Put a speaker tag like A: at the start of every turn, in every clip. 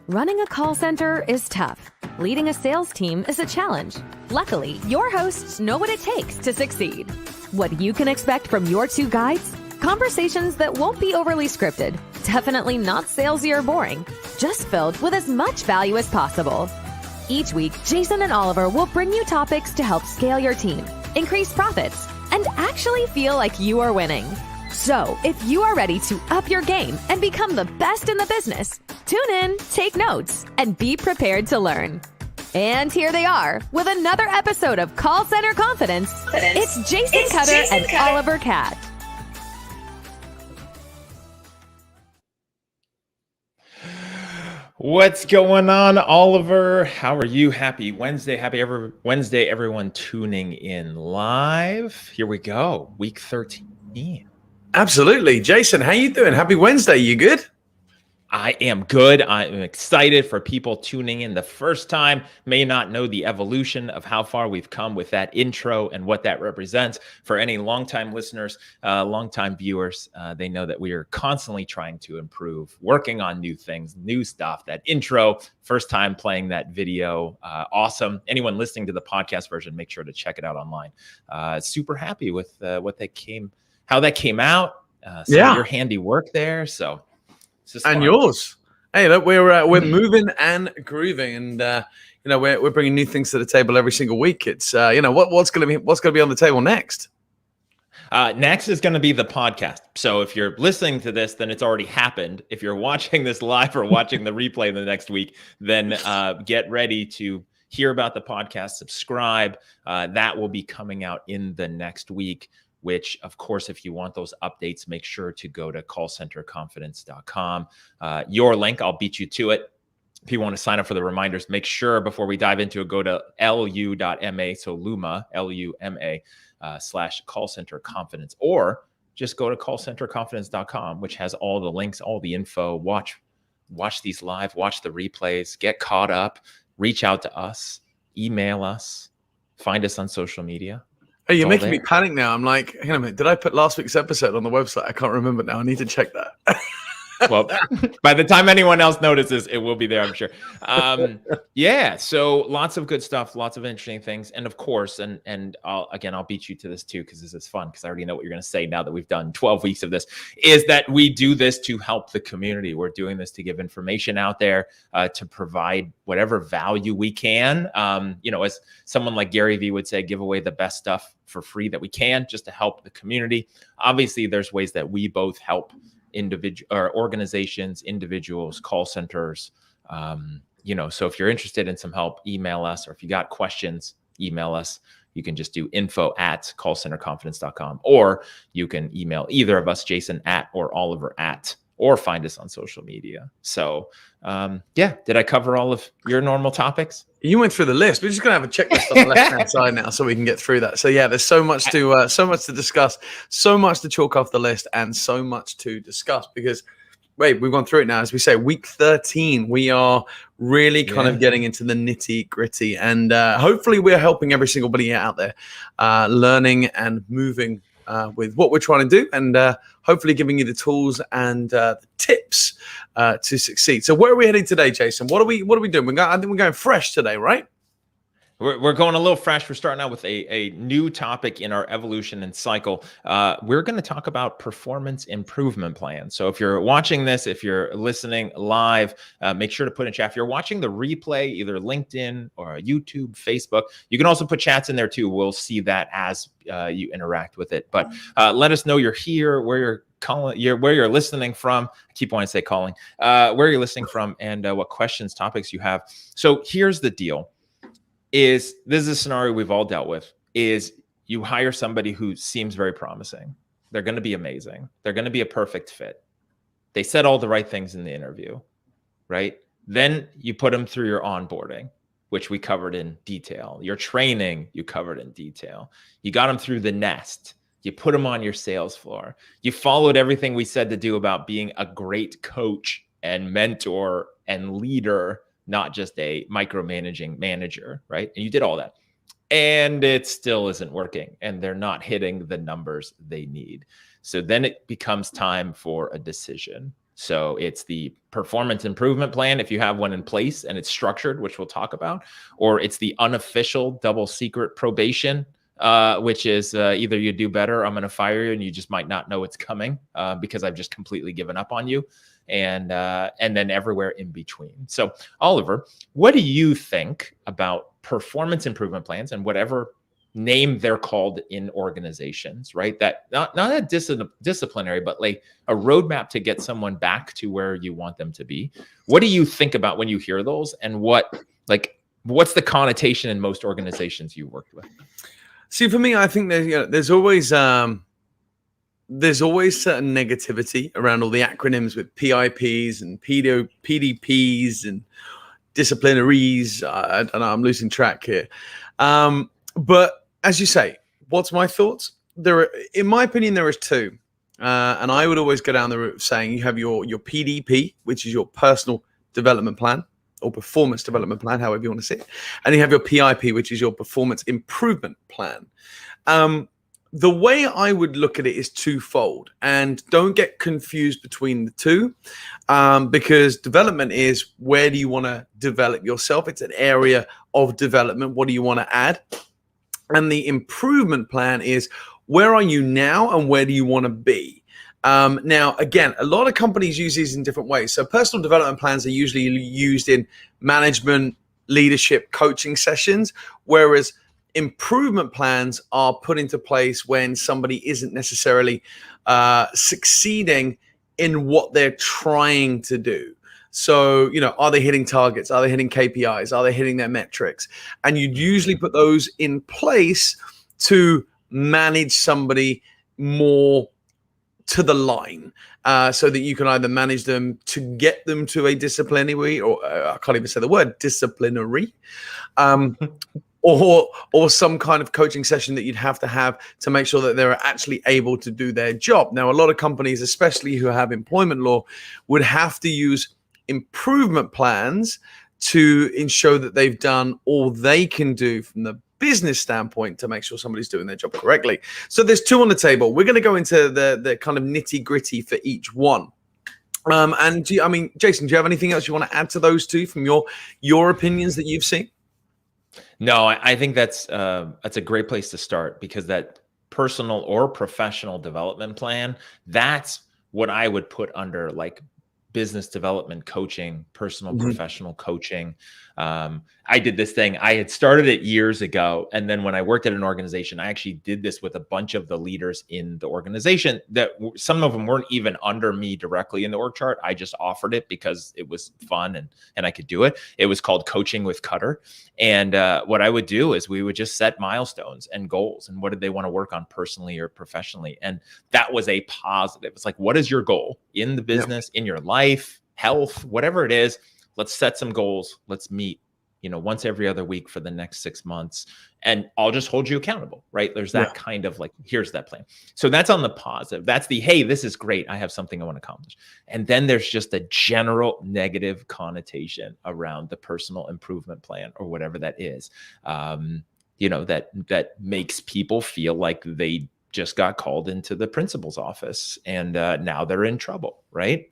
A: Running a call center is tough. Leading a sales team is a challenge. Luckily, your hosts know what it takes to succeed. What you can expect from your two guides? Conversations that won't be overly scripted, definitely not salesy or boring, just filled with as much value as possible. Each week, Jason and Oliver will bring you topics to help scale your team, increase profits, and actually feel like you are winning. So, if you are ready to up your game and become the best in the business, tune in, take notes, and be prepared to learn. And here they are with another episode of Call Center Confidence. It's Jason Cutter and Oliver Catt.
B: What's going on, Oliver? How are you? Happy Wednesday. Wednesday, everyone tuning in live. Here we go. Week 13.
C: Absolutely. Jason, how you doing? Happy Wednesday. You good?
B: I am good. I am excited for people tuning in the first time, may not know the evolution of how far we've come with that intro and what that represents. For any longtime listeners, longtime viewers, they know that we are constantly trying to improve, working on new things, new stuff. That intro, first time playing that video, awesome. Anyone listening to the podcast version, make sure to check it out online. Super happy with how that came out. Of your handiwork there. So.
C: And yours. Hey, look, we're moving and grooving, and we're bringing new things to the table every single week. It's what's going to be on the table next.
B: Next is going to be the podcast. So if you're listening to this, then it's already happened. If you're watching this live or watching the replay the next week, then get ready to hear about the podcast. Subscribe. That will be coming out in the next week. Which, of course, if you want those updates, make sure to go to callcenterconfidence.com. Your link, I'll beat you to it. If you want to sign up for the reminders, make sure before we dive into it, go to lu.ma, so Luma, Luma, /callcenterconfidence, or just go to callcenterconfidence.com, which has all the links, all the info. Watch these live, watch the replays, get caught up, reach out to us, email us, find us on social media.
C: Hey, you're making me panic now. I'm like, hang on a minute. Did I put last week's episode on the website? I can't remember now. I need to check that.
B: Well, by the time anyone else notices, it will be there, I'm sure. So lots of good stuff, lots of interesting things. And of course, and I'll beat you to this too, because this is fun, because I already know what you're going to say now that we've done 12 weeks of this, is that we do this to help the community. We're doing this to give information out there, to provide whatever value we can. As someone like Gary Vee would say, give away the best stuff for free that we can, just to help the community. Obviously, there's ways that we both help individual or organizations, individuals, call centers. So if you're interested in some help, email us, or if you got questions, email us. You can just do info@callcenterconfidence.com, or you can email either of us, Jason or Oliver or find us on social media. So did I cover all of your normal topics?
C: You went through the list. We're just going to have a checklist on the left-hand side now so we can get through that. So there's so much to discuss, so much to chalk off the list, and so much to discuss because, we've gone through it now. As we say, week 13, we are really kind of getting into the nitty-gritty, and hopefully we're helping every single buddy out there learning and moving with what we're trying to do, and hopefully giving you the tools and the tips to succeed. So where are we heading today, Jason? What are we doing? I think we're going fresh today, right?
B: We're going a little fresh. We're starting out with a new topic in our evolution and cycle. We're going to talk about performance improvement plans. So if you're watching this, if you're listening live, make sure to put in chat. If you're watching the replay, either LinkedIn or YouTube, Facebook, you can also put chats in there too. We'll see that as you interact with it. But let us know you're here, where you're calling, where you're listening from. I keep wanting to say calling, where you're listening from, and what questions, topics you have. So here's the deal. This is a scenario we've all dealt with, is you hire somebody who seems very promising. They're going to be amazing. They're going to be a perfect fit. They said all the right things in the interview, right? Then you put them through your onboarding, which we covered in detail. Your training, you covered in detail. You got them through the nest. You put them on your sales floor. You followed everything we said to do about being a great coach and mentor and leader, not just a micromanaging manager, right? And you did all that. And it still isn't working, and they're not hitting the numbers they need. So then it becomes time for a decision. So it's the performance improvement plan, if you have one in place and it's structured, which we'll talk about, or it's the unofficial double secret probation, which is either you do better, or I'm going to fire you, and you just might not know it's coming because I've just completely given up on you, and then everywhere in between. So Oliver, what do you think about performance improvement plans and whatever name they're called in organizations, right? That not a disciplinary, but like a roadmap to get someone back to where you want them to be. What do you think about when you hear those, and what's the connotation in most organizations you worked with?
C: See, for me, I think there's always certain negativity around all the acronyms with PIPs and PDPs and disciplinaries. I don't know, I'm losing track here. But as you say, what's my thoughts? In my opinion, there is two. And I would always go down the route of saying you have your PDP, which is your personal development plan or performance development plan, however you want to say it. And you have your PIP, which is your performance improvement plan. The way I would look at it is twofold, and don't get confused between the two, because development is, where do you want to develop yourself? It's an area of development. What do you want to add? And the improvement plan is, where are you now and where do you want to be? Now, again, a lot of companies use these in different ways. So personal development plans are usually used in management, leadership, coaching sessions, whereas improvement plans are put into place when somebody isn't necessarily succeeding in what they're trying to do. So, are they hitting targets? Are they hitting KPIs? Are they hitting their metrics? And you'd usually put those in place to manage somebody more to the line, so that you can either manage them to get them to a disciplinary, or I can't even say the word disciplinary, or some kind of coaching session that you'd have to make sure that they're actually able to do their job. Now, a lot of companies, especially who have employment law, would have to use improvement plans to ensure that they've done all they can do from the business standpoint to make sure somebody's doing their job correctly. So there's two on the table. We're going to go into the kind of nitty gritty for each one. And Jason, do you have anything else you want to add to those two from your opinions that you've seen?
B: No, I think that's a great place to start, because that personal or professional development plan, that's what I would put under like business development coaching, personal, professional coaching. I did this thing. I had started it years ago. And then when I worked at an organization, I actually did this with a bunch of the leaders in the organization that some of them weren't even under me directly in the org chart. I just offered it because it was fun and I could do it. It was called Coaching with Cutter. And what I would do is we would just set milestones and goals, and what did they want to work on personally or professionally. And that was a positive. It's like, what is your goal in the business, in your life, health, whatever it is? Let's set some goals. Let's meet, once every other week for the next 6 months, and I'll just hold you accountable, right? There's that kind of like, here's that plan. So that's on the positive. That's the, hey, this is great. I have something I want to accomplish. And then there's just a general negative connotation around the personal improvement plan or whatever that is, that makes people feel like they just got called into the principal's office and now they're in trouble, right?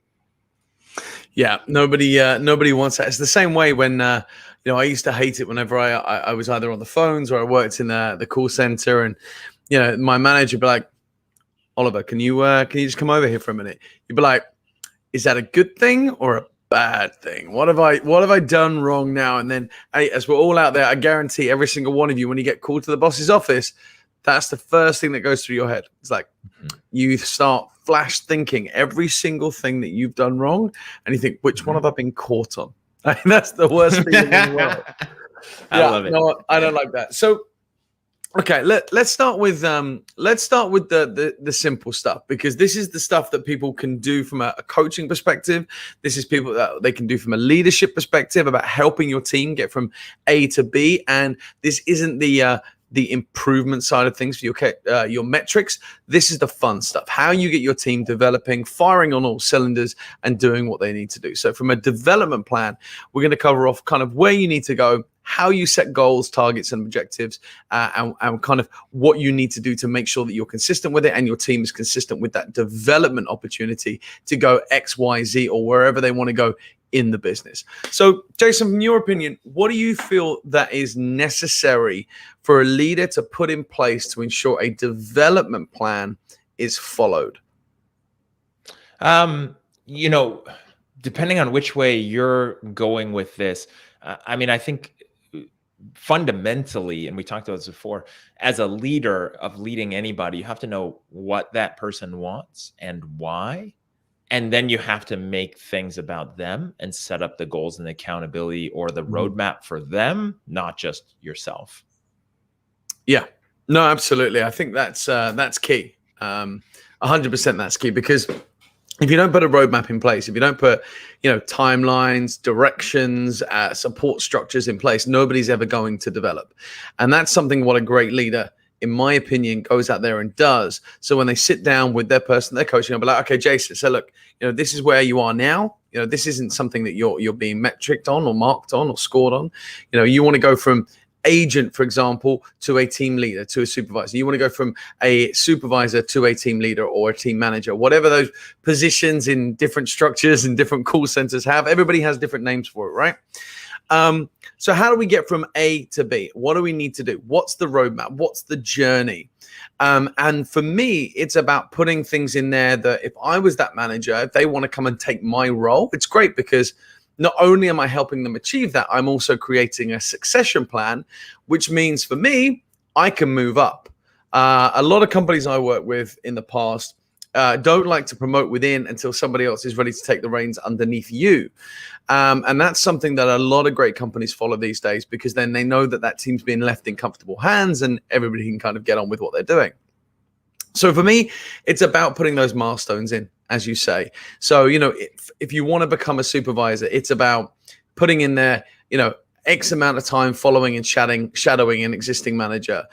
C: Yeah, nobody wants that. It's the same way when I used to hate it whenever I was either on the phones or I worked in the call center, and my manager would be like, Oliver, can you just come over here for a minute? You'd be like, is that a good thing or a bad thing? What have I done wrong now? And then, as we're all out there, I guarantee every single one of you, when you get called to the boss's office, that's the first thing that goes through your head. It's like you start flash thinking every single thing that you've done wrong, and you think, which one have I been caught on? That's the worst feeling in the world.
B: I love it.
C: No, I don't like that. So, okay, let's start with the simple stuff, because this is the stuff that people can do from a coaching perspective. This is people that they can do from a leadership perspective about helping your team get from A to B. And this isn't the the improvement side of things for your metrics. This is the fun stuff. How you get your team developing, firing on all cylinders, and doing what they need to do. So from a development plan, we're going to cover off kind of where you need to go, how you set goals, targets, and objectives, and kind of what you need to do to make sure that you're consistent with it and your team is consistent with that development opportunity to go X, Y, Z, or wherever they want to go in the business. So, Jason, from your opinion, what do you feel that is necessary for a leader to put in place to ensure a development plan is followed?
B: You know, depending on which way you're going with this, I mean, I think fundamentally, and we talked about this before, as a leader of leading anybody, you have to know what that person wants and why. And then you have to make things about them and set up the goals and the accountability or the roadmap for them, not just yourself. Yeah,
C: no, absolutely. I think that's key. 100% that's key, because if you don't put a roadmap in place, if you don't put, timelines, directions, support structures in place, nobody's ever going to develop. And that's something what a great leader, in my opinion, goes out there and does. So when they sit down with their person, they're coaching, I'll be like, okay, Jason, so look, this is where you are now. This isn't something that you're being metriced on or marked on or scored on. You want to go from agent, for example, to a team leader, to a supervisor. You want to go from a supervisor to a team leader or a team manager, whatever those positions in different structures and different call centers have. Everybody has different names for it, right? So how do we get from A to B? What do we need to do? What's the roadmap? What's the journey? And for me, it's about putting things in there that if I was that manager, if they want to come and take my role, it's great, because not only am I helping them achieve that, I'm also creating a succession plan, which means for me, I can move up. A lot of companies I work with in the past don't like to promote within until somebody else is ready to take the reins underneath you. And that's something that a lot of great companies follow these days, because then they know that that team's being left in comfortable hands and everybody can kind of get on with what they're doing. So for me, it's about putting those milestones in, as you say. So, if you want to become a supervisor, it's about putting in there, X amount of time following and shadowing an existing manager,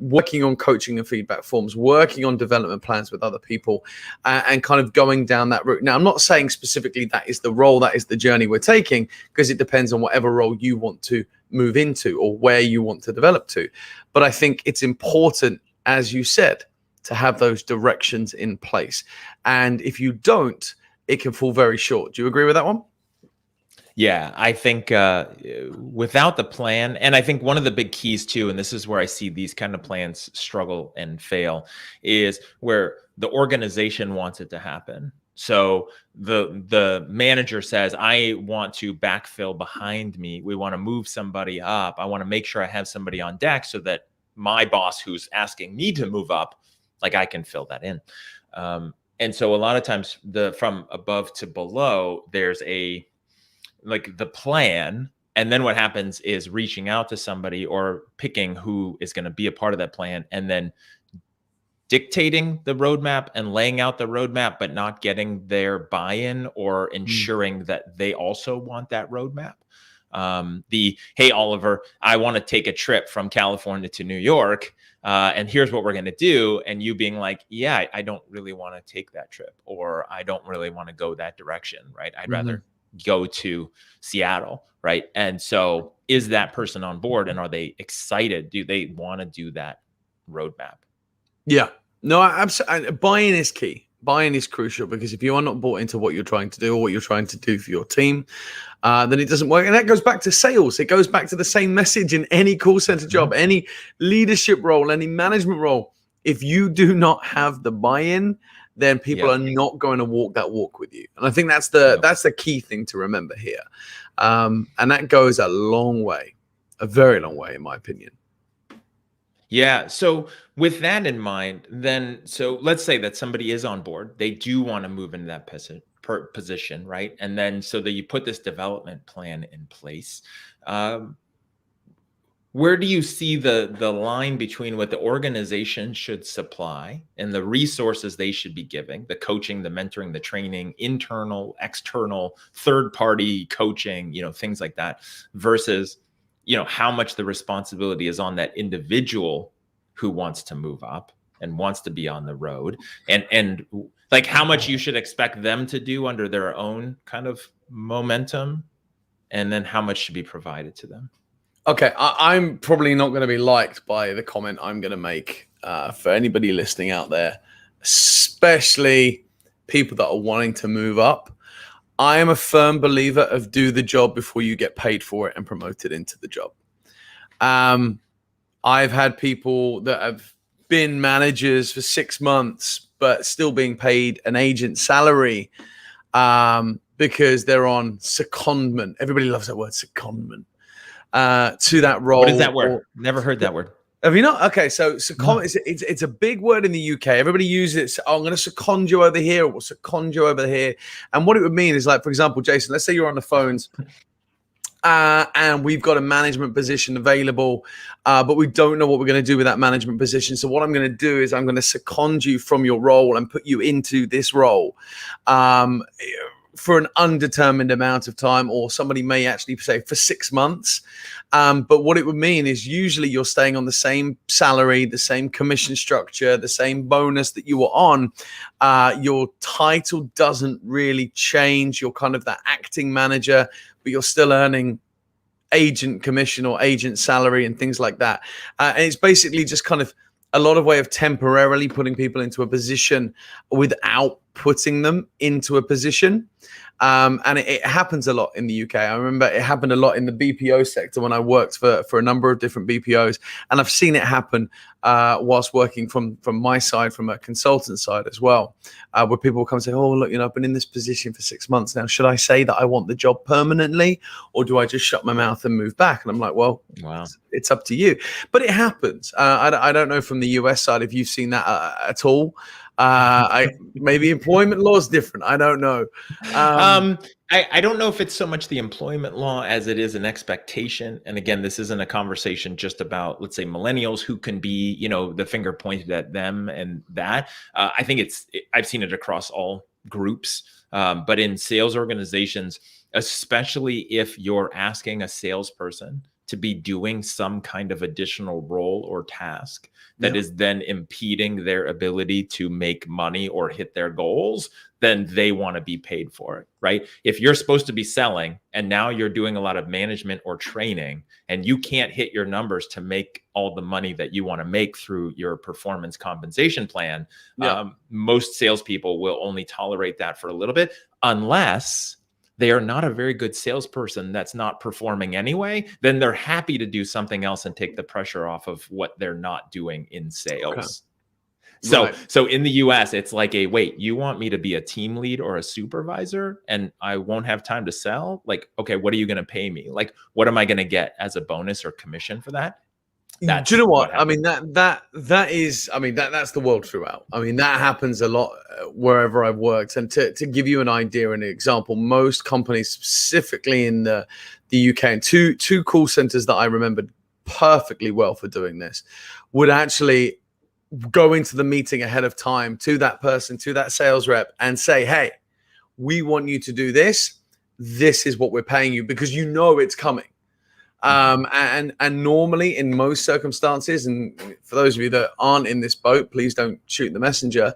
C: working on coaching and feedback forms, working on development plans with other people, and kind of going down that route. Now, I'm not saying specifically that is the role, that is the journey we're taking, because it depends on whatever role you want to move into or where you want to develop to. But I think it's important, as you said, to have those directions in place. And if you don't, it can fall very short. Do you agree with that one?
B: Yeah, I think without the plan, and I think one of the big keys too, and this is where I see these kind of plans struggle and fail, is where the organization wants it to happen. So the manager says, I want to backfill behind me. We want to move somebody up. I want to make sure I have somebody on deck so that my boss who's asking me to move up, like I can fill that in. And so a lot of times from above to below, there's the plan. And then what happens is reaching out to somebody or picking who is going to be a part of that plan, and then dictating the roadmap and laying out the roadmap, but not getting their buy-in or ensuring that they also want that roadmap. Hey, Oliver, I want to take a trip from California to New York. And here's what we're going to do. And you being like, yeah, I don't really want to take that trip, or I don't really want to go that direction. Right. I'd rather go to Seattle. Right. And so is that person on board, and are they excited? Do they want to do that roadmap? Yeah, no, absolutely. Buy-in is key. Buy-in is crucial, because if you are not bought into what you're trying to do or what you're trying to do for your team, then it doesn't work. And that goes back to sales. It goes back to the same message in any call center job, any leadership role, any management role. If you do not have the buy-in, then people are not going to walk that walk with you. And I think that's the key thing to remember here. And that goes a long way, a very long way, in my opinion. Yeah. So with that in mind, then, so let's say that somebody is on board. They do want to move into that position, right? And then so that you put this development plan in place. Where do you see the line between what the organization should supply and the resources they should be giving, the coaching, the mentoring, the training, internal, external, third-party coaching, things like that, versus how much the responsibility is on that individual who wants to move up and wants to be on the road, and like how much you should expect them to do under their own kind of momentum, and then how much should be provided to them.
C: Okay, I'm probably not going to be liked by the comment I'm going to make for anybody listening out there, especially people that are wanting to move up. I am a firm believer of do the job before you get paid for it and promoted into the job. I've had people that have been managers for 6 months, but still being paid an agent salary because they're on secondment. Everybody loves that word, secondment. To that role.
B: What is that word? Never heard that word.
C: Have you not? Okay, so secondment, it's a big word in the UK. Everybody uses it. Oh, I'm going to second you over here, or second you over here. And what it would mean is, like, for example, Jason, let's say you're on the phones and we've got a management position available, but we don't know what we're going to do with that management position. So what I'm going to do is I'm going to second you from your role and put you into this role for an undetermined amount of time, or somebody may actually say for 6 months. But what it would mean is usually you're staying on the same salary, the same commission structure, the same bonus that you were on. Your title doesn't really change. You're kind of that acting manager, but you're still earning agent commission or agent salary and things like that. And it's basically just kind of a lot of way of temporarily putting people into a position without putting them into a position. And it happens a lot in the UK. I remember it happened a lot in the BPO sector when I worked for a number of different BPOs. And I've seen it happen whilst working from my side, from a consultant side as well, where people will come and say, oh, look, I've been in this position for 6 months now. Should I say that I want the job permanently, or do I just shut my mouth and move back? And I'm like, well, wow, it's up to you. But it happens. I don't know from the US side if you've seen that at all. Maybe employment law is different. I don't know.
B: I don't know if it's so much the employment law as it is an expectation. And again, this isn't a conversation just about, let's say, millennials who can be, the finger pointed at them and that. I think I've seen it across all groups, but in sales organizations, especially if you're asking a salesperson to be doing some kind of additional role or task that is then impeding their ability to make money or hit their goals, then they want to be paid for it, right? If you're supposed to be selling and now you're doing a lot of management or training and you can't hit your numbers to make all the money that you want to make through your performance compensation plan, most salespeople will only tolerate that for a little bit, unless they are not a very good salesperson that's not performing anyway. Then they're happy to do something else and take the pressure off of what they're not doing in sales. Okay. So in the US, it's like wait, you want me to be a team lead or a supervisor and I won't have time to sell? Like, okay, what are you going to pay me? Like, what am I going to get as a bonus or commission for that?
C: Do you know what? I mean, that's the world throughout. I mean, that happens a lot wherever I've worked. And to give you an idea and an example, most companies, specifically in the UK, and two call centers that I remembered perfectly well for doing this, would actually go into the meeting ahead of time to that person, to that sales rep, and say, hey, we want you to do this. This is what we're paying you, because it's coming. And normally in most circumstances, and for those of you that aren't in this boat, please don't shoot the messenger.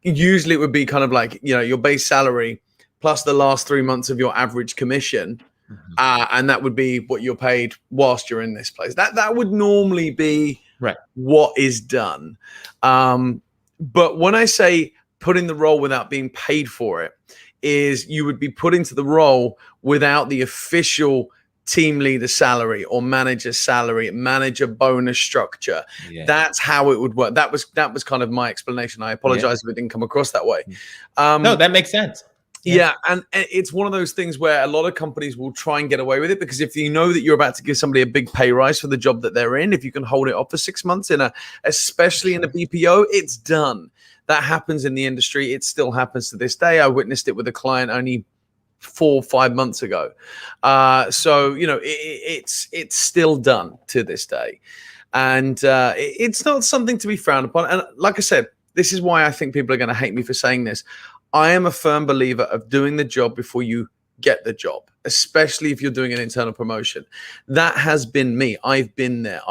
C: Usually it would be kind of like, your base salary plus the last 3 months of your average commission. And that would be what you're paid whilst you're in this place. That would normally be what is done. But when I say put in the role without being paid for it, is you would be put into the role without the official team leader salary or manager salary, manager bonus structure. That's how it would work. That was kind of my explanation. I apologize if it didn't come across that way.
B: No, that makes sense.
C: Yeah, and it's one of those things where a lot of companies will try and get away with it, because if you know that you're about to give somebody a big pay rise for the job that they're in, if you can hold it off for 6 months especially in a BPO, it's done. That happens in the industry. It still happens to this day. I witnessed it with a client only 4 or 5 months ago. So it's still done to this day, and it's not something to be frowned upon. And like I said, this is why I think people are going to hate me for saying this. I am a firm believer of doing the job before you get the job, especially if you're doing an internal promotion. That has been me. I've been there.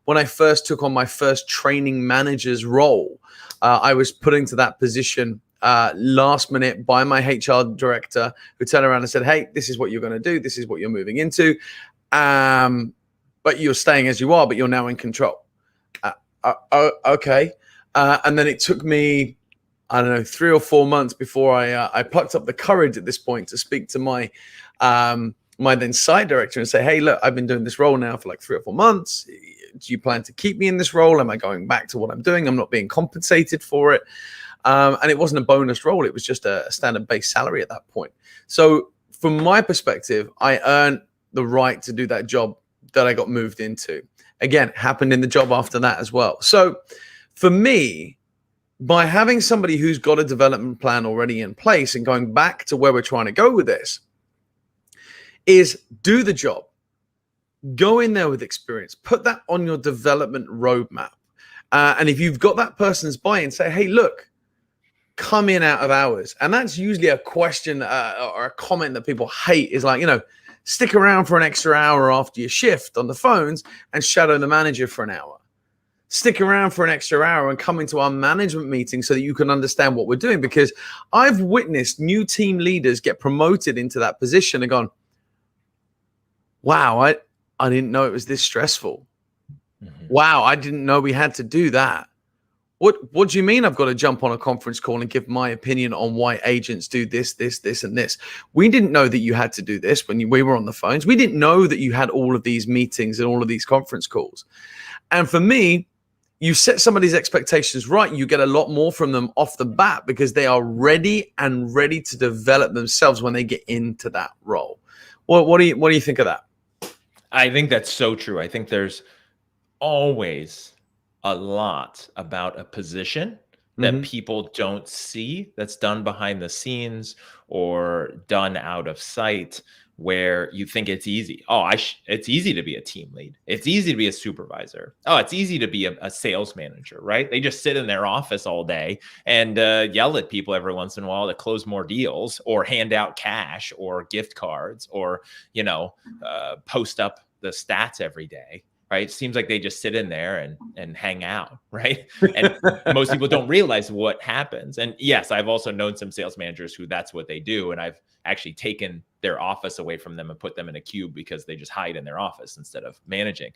C: When I first took on my first training manager's role, I was put into that position last minute by my HR director, who turned around and said, "Hey, this is what you're going to do. This is what you're moving into. But you're staying as you are, but you're now in control." Okay. And then it took me, I don't know, 3 or 4 months before I plucked up the courage at this point to speak to my my then site director and say, "Hey, look, I've been doing this role now for like 3 or 4 months. Do you plan to keep me in this role? Am I going back to what I'm doing? I'm not being compensated for it." And it wasn't a bonus role. It was just a standard base salary at that point. So from my perspective, I earned the right to do that job that I got moved into. Again, happened in the job after that as well. So for me, by having somebody who's got a development plan already in place and going back to where we're trying to go with this is do the job, go in there with experience, put that on your development roadmap. And if you've got that person's buy-in, say, "Hey, look, come in out of hours." And that's usually a question or a comment that people hate is like, stick around for an extra hour after your shift on the phones and shadow the manager for an hour. Stick around for an extra hour and come into our management meeting so that you can understand what we're doing. Because I've witnessed new team leaders get promoted into that position and gone, "Wow, I didn't know it was this stressful. Wow, I didn't know we had to do that. What do you mean I've got to jump on a conference call and give my opinion on why agents do this, and this? We didn't know that you had to do this when we were on the phones. We didn't know that you had all of these meetings and all of these conference calls." And for me, you set somebody's expectations right, you get a lot more from them off the bat because they are ready to develop themselves when they get into that role. What do you think of that?
B: I think that's so true. I think there's always a lot about a position that people don't see that's done behind the scenes or done out of sight, where you think it's easy. Oh, it's easy to be a team lead. It's easy to be a supervisor. Oh, it's easy to be a sales manager, right? They just sit in their office all day and yell at people every once in a while to close more deals or hand out cash or gift cards or, post up the stats every day. Right. It seems like they just sit in there and hang out. Right. And most people don't realize what happens. And yes, I've also known some sales managers who that's what they do. And I've actually taken their office away from them and put them in a cube because they just hide in their office instead of managing.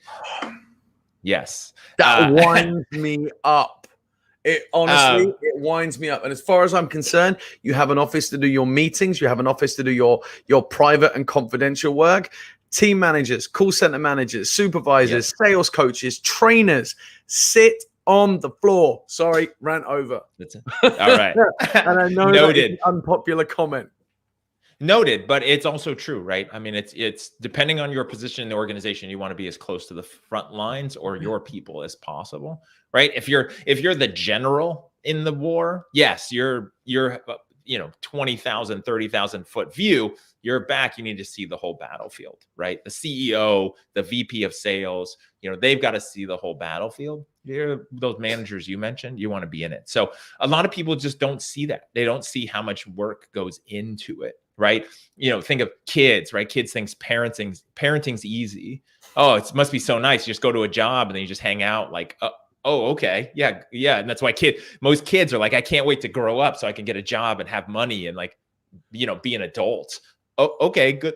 B: Yes.
C: That winds me up. It honestly, it winds me up. And as far as I'm concerned, you have an office to do your meetings. You have an office to do your private and confidential work. Team managers, call center managers, supervisors, sales coaches, trainers, sit on the floor. Sorry, ran over.
B: That's it. All right.
C: And I know
B: Noted.
C: That's an unpopular comment.
B: Noted, but it's also true, right? I mean, it's depending on your position in the organization, you want to be as close to the front lines or your people as possible, right? If you're the general in the war, yes, you're 20,000, 30,000 foot view. You're back. You need to see the whole battlefield, right? The CEO, the VP of sales, they've got to see the whole battlefield. Those managers you mentioned, you want to be in it. So a lot of people just don't see that. They don't see how much work goes into it, right? Think of kids, right? Kids think parenting's easy. Oh, it must be so nice. You just go to a job and then you just hang out like, oh, okay. Yeah. And that's why most kids are like, I can't wait to grow up so I can get a job and have money and be an adult. Oh, okay, good.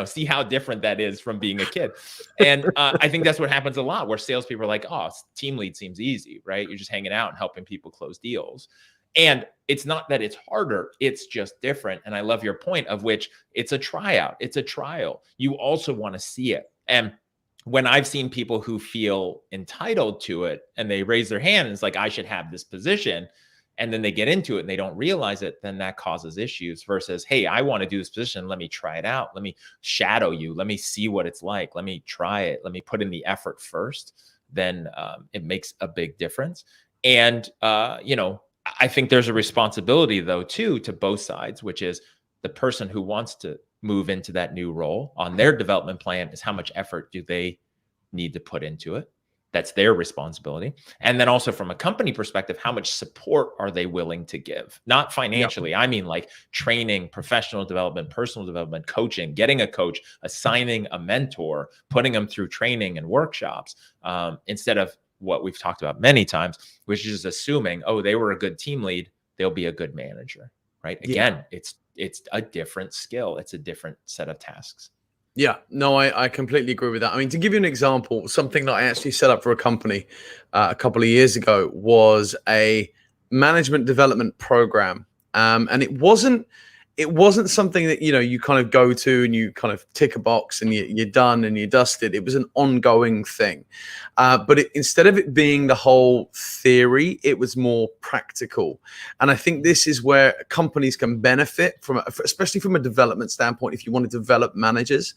B: See how different that is from being a kid. And I think that's what happens a lot where salespeople are like, oh, team lead seems easy, right? You're just hanging out and helping people close deals. And it's not that it's harder, it's just different. And I love your point of which it's a tryout. It's a trial. You also want to see it. And when I've seen people who feel entitled to it and they raise their hand and it's like, I should have this position. And then they get into it and they don't realize it, then that causes issues versus, hey, I want to do this position. Let me try it out. Let me shadow you. Let me see what it's like. Let me try it. Let me put in the effort first. Then it makes a big difference. And, I think there's a responsibility, though, too, to both sides, which is the person who wants to move into that new role on their development plan is how much effort do they need to put into it? That's their responsibility. And then also from a company perspective, how much support are they willing to give? Not financially. I mean, like training, professional development, personal development, coaching, getting a coach, assigning a mentor, putting them through training and workshops, instead of what we've talked about many times, which is assuming, oh, they were a good team lead, they'll be a good manager, right? Again, it's a different skill. It's a different set of tasks.
C: Yeah, no, I completely agree with that. I mean, to give you an example, something that I actually set up for a company a couple of years ago was a management development program. And it wasn't something that, you kind of go to and you kind of tick a box and you're done and you're dusted. It was an ongoing thing. But instead of it being the whole theory, it was more practical. And I think this is where companies can benefit from, especially from a development standpoint, if you want to develop managers,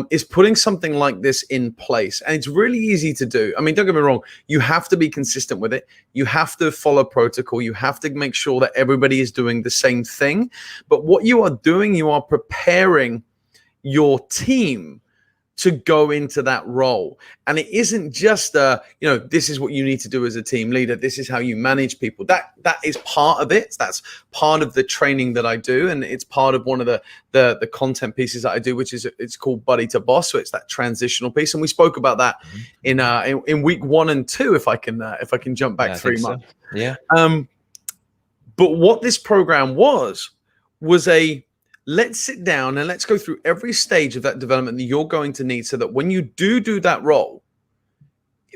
C: is putting something like this in place. And it's really easy to do. I mean, don't get me wrong. You have to be consistent with it. You have to follow protocol. You have to make sure that everybody is doing the same thing. But what you are doing, you are preparing your team to go into that role. And it isn't just, this is what you need to do as a team leader. This is how you manage people. That is part of it. That's part of the training that I do. And it's part of one of the content pieces that I do, which is, it's called Buddy to Boss. So it's that transitional piece. And we spoke about that in week 1 and 2, if I can jump back 3 months.
B: So. Yeah.
C: But what this program was let's sit down and let's go through every stage of that development that you're going to need, so that when you do that role,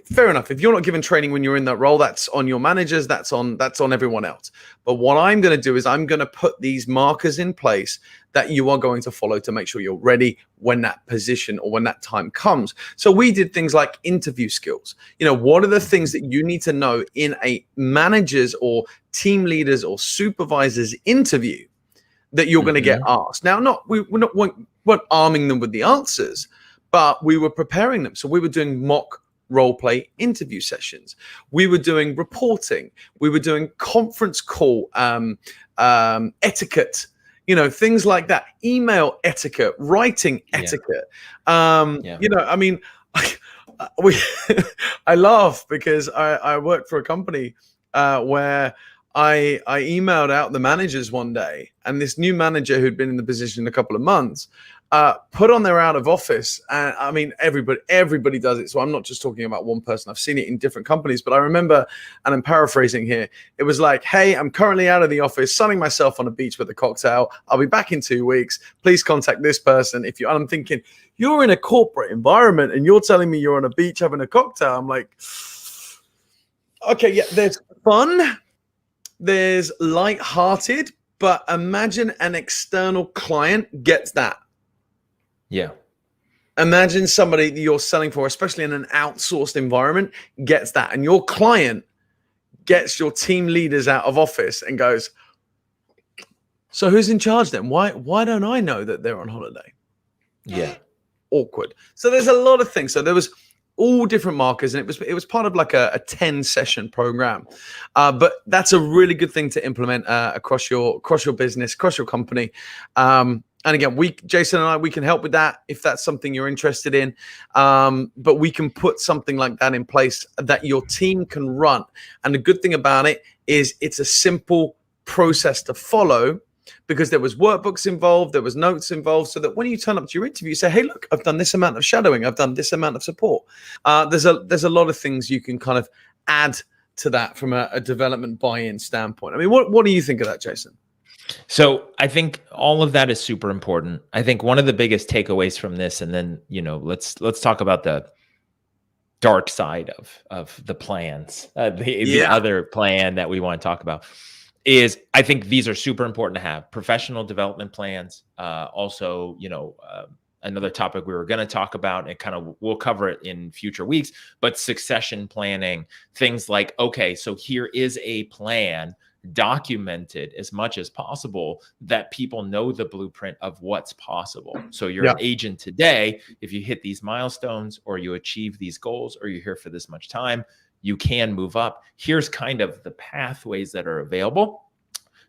C: fair enough, if you're not given training when you're in that role, that's on your managers, that's on everyone else. But what I'm going to do is I'm going to put these markers in place that you are going to follow to make sure you're ready when that position or when that time comes. So we did things like interview skills. What are the things that you need to know in a manager's or team leaders or supervisors interview that you're going to get asked? Now, we weren't arming them with the answers, but we were preparing them. So we were doing mock role play interview sessions. We were doing reporting. We were doing conference call etiquette, things like that. Email etiquette, writing etiquette. I mean, I laugh because I worked for a company where I emailed out the managers one day, and this new manager who'd been in the position a couple of months put on their out of office. And I mean, everybody does it. So I'm not just talking about one person. I've seen it in different companies, but I remember, and I'm paraphrasing here, it was like, hey, I'm currently out of the office, sunning myself on a beach with a cocktail. I'll be back in 2 weeks. Please contact this person. And I'm thinking, you're in a corporate environment and you're telling me you're on a beach having a cocktail. I'm like, okay, yeah, there's fun. There's light-hearted, but imagine an external client gets that.
B: Yeah.
C: Imagine somebody that you're selling for, especially in an outsourced environment, gets that. And your client gets your team leaders out of office and goes, so who's in charge then? Why don't I know that they're on holiday?
B: Yeah.
C: Awkward. So there's a lot of things. So there was all different markers, and it was part of like a 10-session program. But that's a really good thing to implement across your business, across your company. And again, Jason and I, we can help with that if that's something you're interested in. But we can put something like that in place that your team can run. And the good thing about it is it's a simple process to follow, because there was workbooks involved, there was notes involved, so that when you turn up to your interview, you say, hey, look, I've done this amount of shadowing, I've done this amount of support. There's a lot of things you can kind of add to that from a development buy-in standpoint. I mean, what do you think of that, Jason?
B: So I think all of that is super important. I think one of the biggest takeaways from this, and then, let's talk about the dark side of the plans, the other plan that we want to talk about, is I think these are super important to have. Professional development plans. Also, another topic we were going to talk about, and we'll cover it in future weeks, but succession planning, things like, okay, so here is a plan, documented as much as possible, that people know the blueprint of what's possible. So you're an agent today. If you hit these milestones, or you achieve these goals, or you're here for this much time, you can move up. Here's kind of the pathways that are available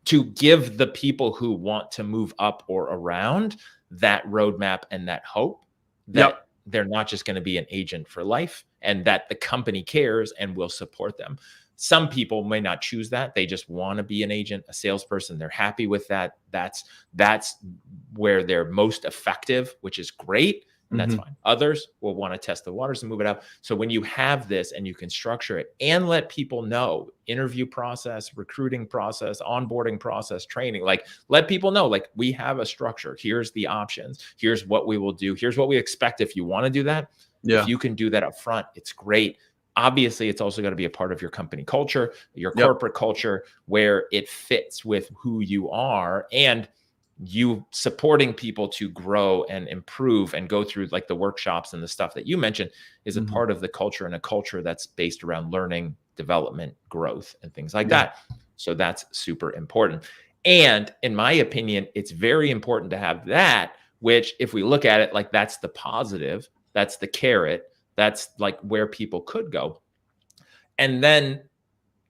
B: to give the people who want to move up or around that roadmap and that hope that they're not just going to be an agent for life, and that the company cares and will support them. Some people may not choose that. They just want to be an agent, a salesperson. They're happy with that. That's where they're most effective, which is great. And that's fine. Others will want to test the waters and move it out. So when you have this and you can structure it and let people know, interview process, recruiting process, onboarding process, training, like let people know, like we have a structure. Here's the options. Here's what we will do. Here's what we expect if you want to do that.
C: Yeah.
B: If you can do that up front, it's great. Obviously, it's also got to be a part of your company culture, your corporate culture, where it fits with who you are and you supporting people to grow and improve and go through like the workshops and the stuff that you mentioned is a part of the culture, and a culture that's based around learning, development, growth, and things like that. So that's super important. And in my opinion, it's very important to have that, which if we look at it, like that's the positive, that's the carrot, that's like where people could go. And then,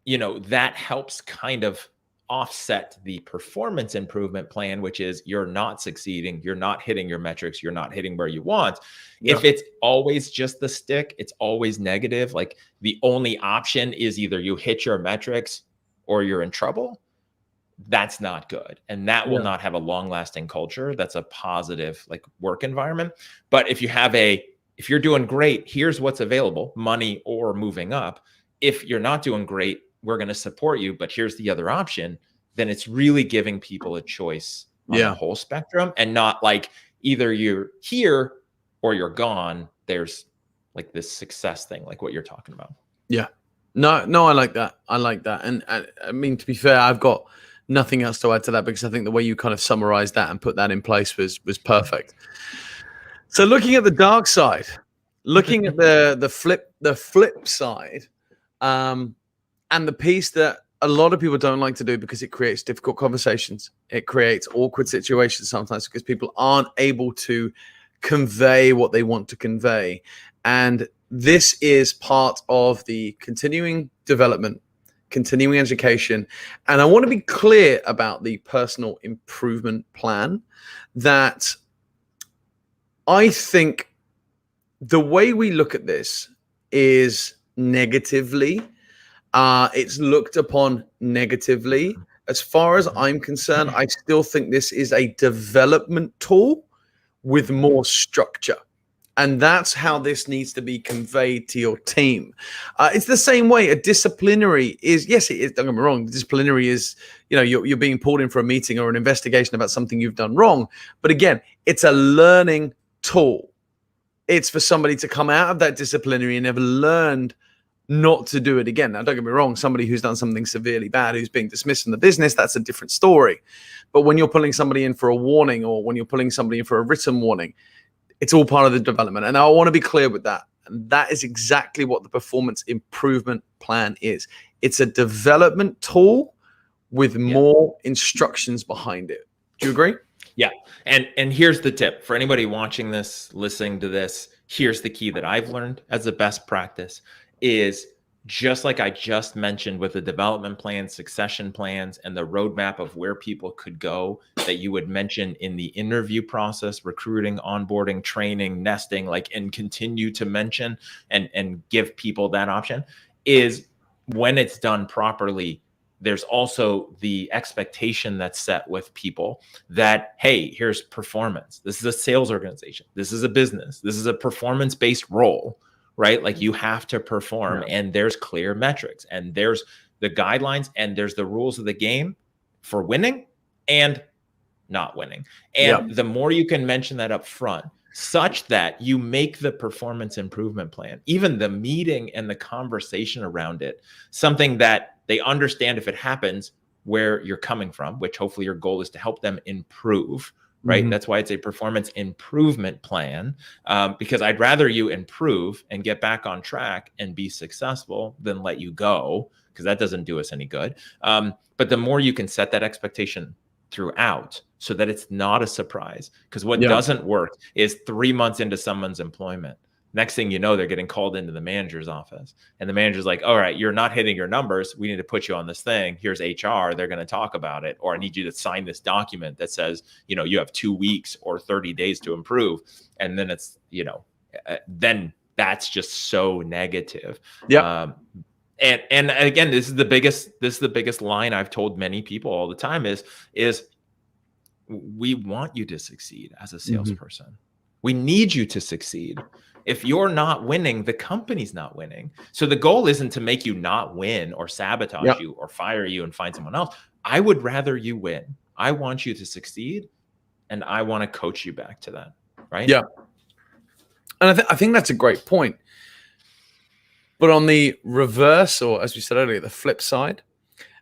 B: you know, that helps kind of offset the performance improvement plan, which is you're not succeeding, you're not hitting your metrics, you're not hitting where you want. If it's always just the stick, it's always negative, like the only option is either you hit your metrics or you're in trouble, that's not good. And that will not have a long-lasting culture. That's a positive like work environment. But if you have if you're doing great, here's what's available, money or moving up. If you're not doing great, we're going to support you, but here's the other option. Then it's really giving people a choice on the whole spectrum, and not like either you're here or you're gone. There's like this success thing, like what you're talking about. Yeah.
C: No, I like that. I like that. And I mean, to be fair, I've got nothing else to add to that, because I think the way you kind of summarized that and put that in place was perfect. So looking at the dark side, looking at the flip side, and the piece that a lot of people don't like to do because it creates difficult conversations. It creates awkward situations sometimes because people aren't able to convey what they want to convey. And this is part of the continuing development, continuing education. And I want to be clear about the personal improvement plan, that I think the way we look at this is negatively. It's looked upon negatively. As far as I'm concerned, I still think this is a development tool with more structure. And that's how this needs to be conveyed to your team. It's the same way a disciplinary is. Yes, it is. Don't get me wrong. Disciplinary is, you know, you're being pulled in for a meeting or an investigation about something you've done wrong. But again, it's a learning tool. It's for somebody to come out of that disciplinary and have learned not to do it again. Now, don't get me wrong, somebody who's done something severely bad, who's being dismissed from the business, that's a different story. But when you're pulling somebody in for a warning, or when you're pulling somebody in for a written warning, it's all part of the development. And I want to be clear with that. And that is exactly what the performance improvement plan is. It's a development tool with more instructions behind it. Do you agree?
B: Yeah. And here's the tip for anybody watching this, listening to this. Here's the key that I've learned as a best practice is, just like I just mentioned with the development plans, succession plans, and the roadmap of where people could go that you would mention in the interview process, recruiting, onboarding, training, nesting, like, and continue to mention and give people that option, is when it's done properly, there's also the expectation that's set with people that, hey, here's performance. This is a sales organization. This is a business. This is a performance-based role. Right? Like you have to perform, and there's clear metrics, and there's the guidelines, and there's the rules of the game for winning and not winning. And the more you can mention that up front, such that you make the performance improvement plan, even the meeting and the conversation around it, something that they understand if it happens where you're coming from, which hopefully your goal is to help them improve. Right. That's why it's a performance improvement plan, because I'd rather you improve and get back on track and be successful than let you go, because that doesn't do us any good. But the more you can set that expectation throughout so that it's not a surprise, because what doesn't work is 3 months into someone's employment, next thing you know, they're getting called into the manager's office, and the manager's like, all right, you're not hitting your numbers. We need to put you on this thing. Here's HR. They're going to talk about it. Or I need you to sign this document that says, you know, you have 2 weeks or 30 days to improve. And then it's, you know, then that's just so negative.
C: Yeah.
B: And again, this is the biggest line I've told many people all the time is we want you to succeed as a salesperson. We need you to succeed. If you're not winning, the company's not winning. So the goal isn't to make you not win or sabotage you or fire you and find someone else. I would rather you win. I want you to succeed, and I want to coach you back to that. Right?
C: Yeah. And I think that's a great point. But on the reverse, or as we said earlier, the flip side,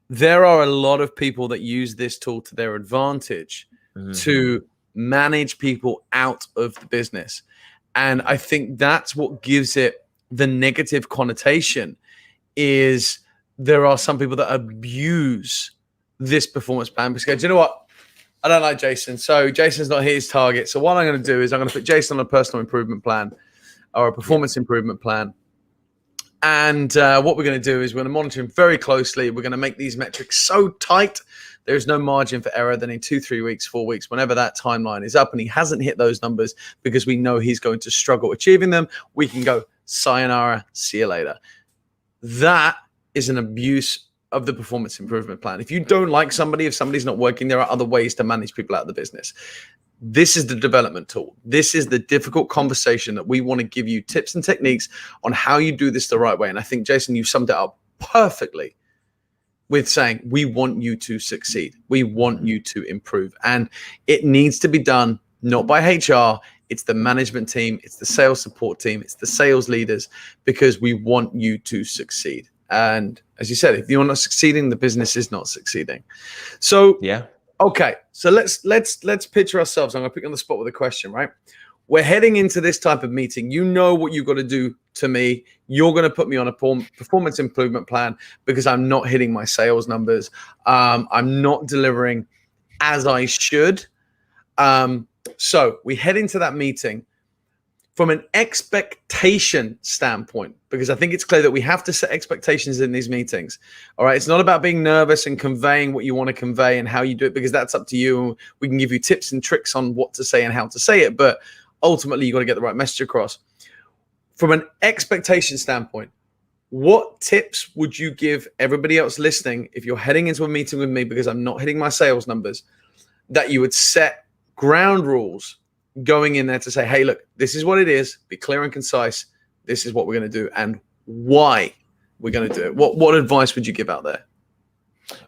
C: there are a lot of people that use this tool to their advantage to manage people out of the business. And I think that's what gives it the negative connotation, is there are some people that abuse this performance plan because, you know what? I don't like Jason. So Jason's not his target. So what I'm going to do is I'm going to put Jason on a personal improvement plan or a performance improvement plan. And what we're going to do is we're going to monitor him very closely. We're going to make these metrics so tight, there's no margin for error. Then in 2, 3 weeks, 4 weeks, whenever that timeline is up and he hasn't hit those numbers because we know he's going to struggle achieving them, we can go, sayonara, see you later. That is an abuse of the performance improvement plan. If you don't like somebody, if somebody's not working, there are other ways to manage people out of the business. This is the development tool. This is the difficult conversation that we want to give you tips and techniques on how you do this the right way. And I think, Jason, you summed it up perfectly with saying, we want you to succeed. We want you to improve. And it needs to be done not by HR. It's the management team. It's the sales support team. It's the sales leaders, because we want you to succeed. And as you said, if you're not succeeding, the business is not succeeding. So,
B: yeah.
C: Okay, so let's picture ourselves. I'm going to put you on the spot with a question, right? We're heading into this type of meeting. You know what you've got to do to me. You're going to put me on a performance improvement plan because I'm not hitting my sales numbers. I'm not delivering as I should. So we head into that meeting from an expectation standpoint, because I think it's clear that we have to set expectations in these meetings. All right. It's not about being nervous and conveying what you want to convey and how you do it, because that's up to you. We can give you tips and tricks on what to say and how to say it, but ultimately you got to get the right message across. From an expectation standpoint, what tips would you give everybody else listening if you're heading into a meeting with me because I'm not hitting my sales numbers, that you would set ground rules going in there to say, hey, look, this is what it is. Be clear and concise. This is what we're going to do and why we're going to do it. What advice would you give out there?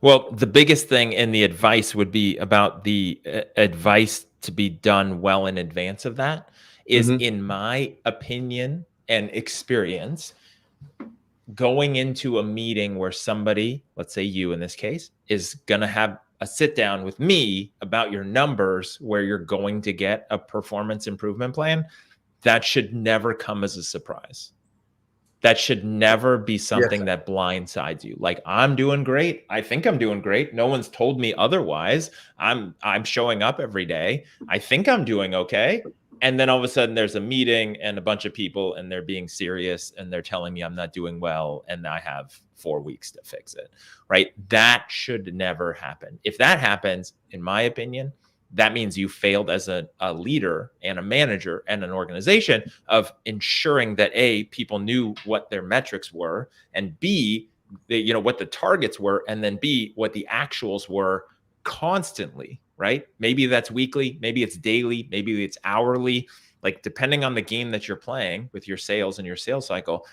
B: Well, the biggest thing in the advice would be about the advice to be done well in advance of that is, in my opinion and experience, going into a meeting where somebody, let's say you in this case, is going to have a sit down with me about your numbers where you're going to get a performance improvement plan, that should never come as a surprise. That should never be something that blindsides you. Like, I'm doing great. I think I'm doing great. No one's told me otherwise. I'm showing up every day. I think I'm doing okay. And then all of a sudden there's a meeting and a bunch of people and they're being serious and they're telling me I'm not doing well and I have 4 weeks to fix it, right? That should never happen. If that happens, in my opinion, that means you failed as a leader and a manager and an organization of ensuring that A, people knew what their metrics were, and B, what the targets were, and then B, what the actuals were constantly, right? Maybe that's weekly, maybe it's daily, maybe it's hourly, like depending on the game that you're playing with your sales and your sales cycle.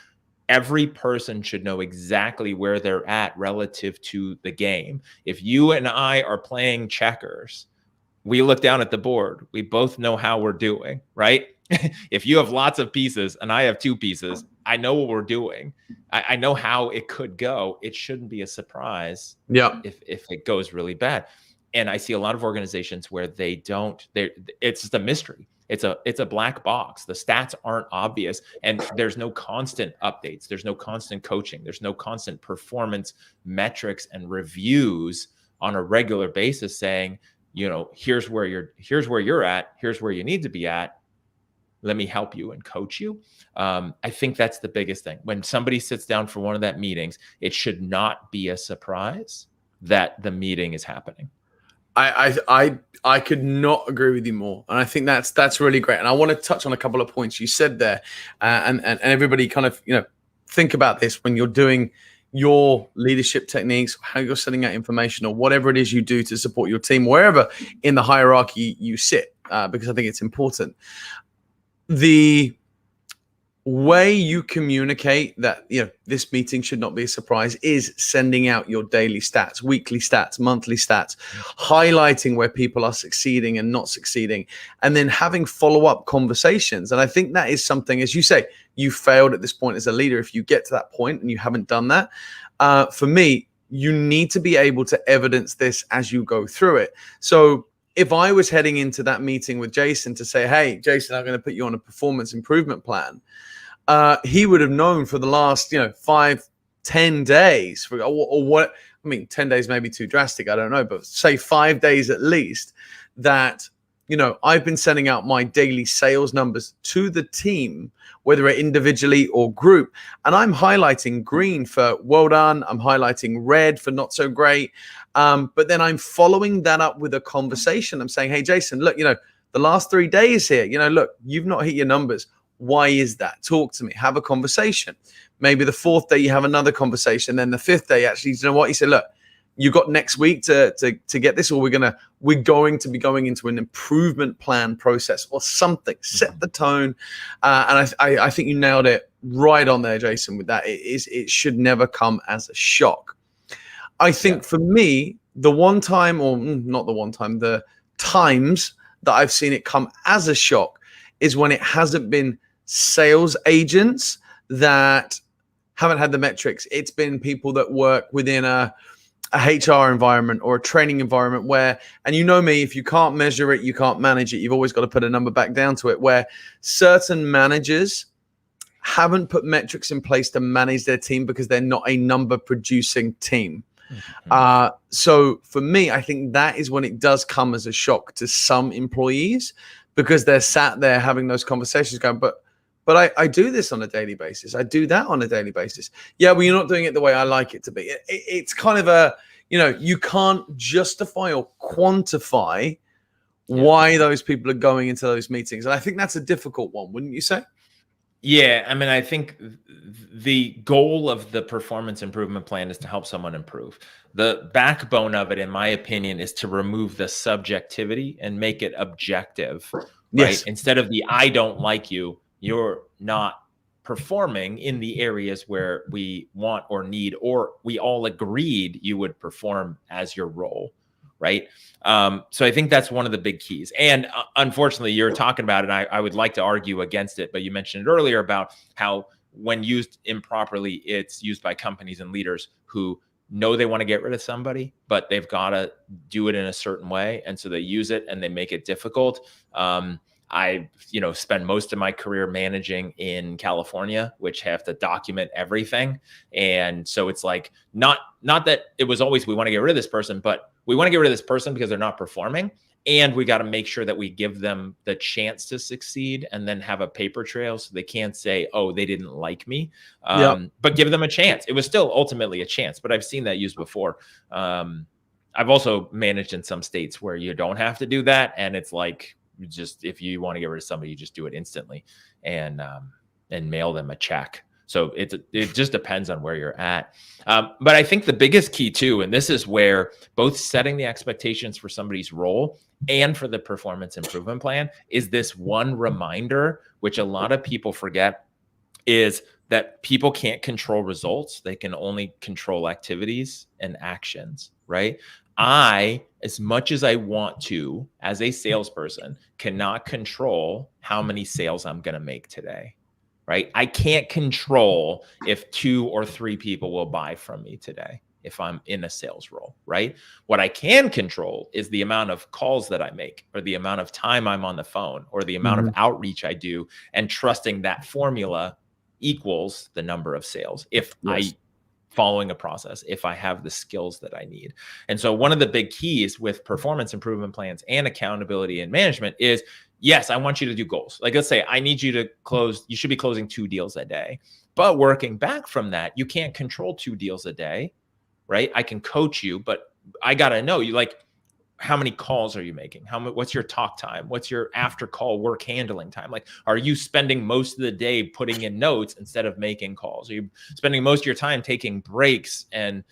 B: Every person should know exactly where they're at relative to the game. If you and I are playing checkers, we look down at the board. We both know how we're doing, right? If you have lots of pieces and I have 2 pieces, I know what we're doing. I know how it could go. It shouldn't be a surprise if it goes really bad. And I see a lot of organizations where it's just a mystery. It's a black box. The stats aren't obvious, and there's no constant updates. There's no constant coaching. There's no constant performance metrics and reviews on a regular basis saying, here's where you're at. Here's where you need to be at. Let me help you and coach you. I think that's the biggest thing. When somebody sits down for one of that meetings, it should not be a surprise that the meeting is happening.
C: I could not agree with you more, and I think that's really great. And I want to touch on a couple of points you said there, and everybody kind of think about this when you're doing your leadership techniques, how you're sending out information, or whatever it is you do to support your team, wherever in the hierarchy you sit, because I think it's important. The way you communicate that this meeting should not be a surprise is sending out your daily stats, weekly stats, monthly stats, highlighting where people are succeeding and not succeeding, and then having follow-up conversations. And I think that is something, as you say, you failed at this point as a leader. If you get to that point and you haven't done that, for me, you need to be able to evidence this as you go through it. So if I was heading into that meeting with Jason to say, hey, Jason, I'm going to put you on a performance improvement plan, he would have known for the last 5-10 days, or what, I mean, 10 days may be too drastic, I don't know, but say 5 days at least, that I've been sending out my daily sales numbers to the team, whether it individually or group, and I'm highlighting green for well done, I'm highlighting red for not so great, but then I'm following that up with a conversation. I'm saying, hey Jason, look, the last 3 days here, look, you've not hit your numbers. Why is that? Talk to me. Have a conversation. Maybe the 4th day you have another conversation. Then the 5th day, actually, you know what? You say, look, you got next week to get this, or we're going to be going into an improvement plan process or something. Set the tone, and I think you nailed it right on there, Jason. With that, it should never come as a shock. I think for me, the times that I've seen it come as a shock is when it hasn't been sales agents that haven't had the metrics. It's been people that work within a HR environment or a training environment where, and me, if you can't measure it, you can't manage it. You've always got to put a number back down to it, where certain managers haven't put metrics in place to manage their team because they're not a number producing team. So for me, I think that is when it does come as a shock to some employees, because they're sat there having those conversations going, but I do this on a daily basis. I do that on a daily basis. Yeah, well, you're not doing it the way I like it to be. It's kind of you can't justify or quantify why those people are going into those meetings. And I think that's a difficult one, wouldn't you say?
B: Yeah, I mean, I think the goal of the performance improvement plan is to help someone improve. The backbone of it, in my opinion, is to remove the subjectivity and make it objective, right?
C: Yes.
B: Instead of the I don't like you, you're not performing in the areas where we want or need, or we all agreed you would perform as your role. Right. So I think that's one of the big keys. And unfortunately, you're talking about it. And I would like to argue against it. But you mentioned it earlier about how when used improperly, it's used by companies and leaders who know they want to get rid of somebody, but they've got to do it in a certain way. And so they use it and they make it difficult. I, spend most of my career managing in California, which have to document everything. And so it's like, not that it was always, we want to get rid of this person, but we want to get rid of this person because they're not performing. And we got to make sure that we give them the chance to succeed and then have a paper trail so they can't say, oh, they didn't like me, but give them a chance. It was still ultimately a chance, but I've seen that used before. I've also managed in some states where you don't have to do that. And it's like, if you want to get rid of somebody, you just do it instantly and mail them a check. So it just depends on where you're at. But I think the biggest key too, and this is where both setting the expectations for somebody's role and for the performance improvement plan is this one reminder, which a lot of people forget, is that people can't control results. They can only control activities and actions, right? As much as I want to, as a salesperson, cannot control how many sales I'm going to make today, right? I can't control if 2 or 3 people will buy from me today if I'm in a sales role, right? What I can control is the amount of calls that I make, or the amount of time I'm on the phone, or the amount of outreach I do, and trusting that formula equals the number of sales. Following a process, if I have the skills that I need. And so one of the big keys with performance improvement plans and accountability and management is, yes, I want you to do goals. Like, let's say I need you to close, you should be closing 2 deals a day, but working back from that, you can't control 2 deals a day, right? I can coach you, but I got to know you, like, how many calls are you making? What's your talk time? What's your after call work handling time? Like, are you spending most of the day putting in notes instead of making calls? Are you spending most of your time taking breaks and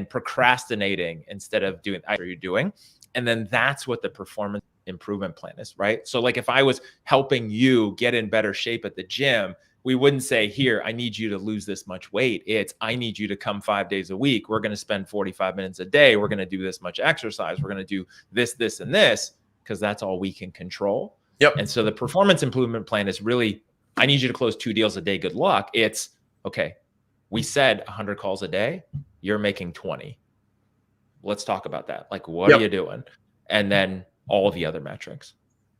B: procrastinating instead of doing what you're doing? And then that's what the performance improvement plan is, right? So like if I was helping you get in better shape at the gym, we wouldn't say, here, I need you to lose this much weight. It's, I need you to come 5 days a week. We're going to spend 45 minutes a day. We're going to do this much exercise. We're going to do this, this, and this, because that's all we can control.
C: Yep.
B: And so the performance improvement plan is really, I need you to close 2 deals a day. Good luck. It's, okay, we said 100 calls a day. You're making 20. Let's talk about that. Like, what are you doing? And then all of the other metrics.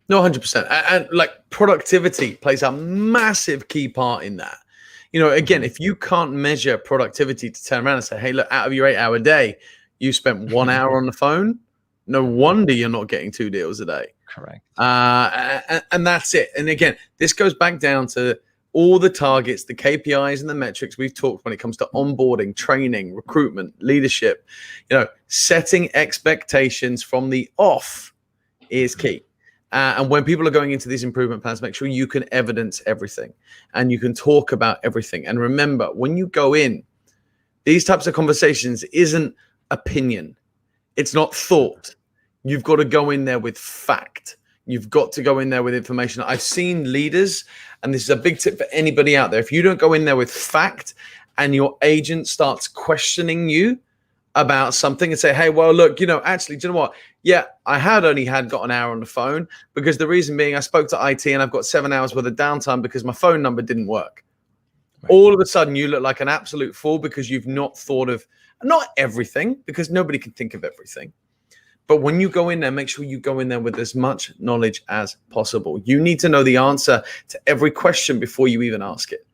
C: No, 100%. And like productivity plays a massive key part in that. You know, again, if you can't measure productivity to turn around and say, hey, look, out of your 8-hour day, you spent 1 hour on the phone. No wonder you're not getting 2 deals a day.
B: Correct.
C: And that's it. And again, this goes back down to all the targets, the KPIs and the metrics we've talked when it comes to onboarding, training, recruitment, leadership. You know, setting expectations from the off is key. And when people are going into these improvement plans, make sure you can evidence everything and you can talk about everything. And remember, when you go in, these types of conversations isn't opinion. It's not thought. You've got to go in there with fact. You've got to go in there with information. I've seen leaders, and this is a big tip for anybody out there. If you don't go in there with fact and your agent starts questioning you about something and say, hey, well, look, you know, actually, do you know what? Yeah, I had only got an hour on the phone because the reason being I spoke to IT and I've got 7 hours worth of downtime because my phone number didn't work. Right. All of a sudden you look like an absolute fool because you've not thought of, not everything, because nobody can think of everything. But when you go in there, make sure you go in there with as much knowledge as possible. You need to know the answer to every question before you even ask it.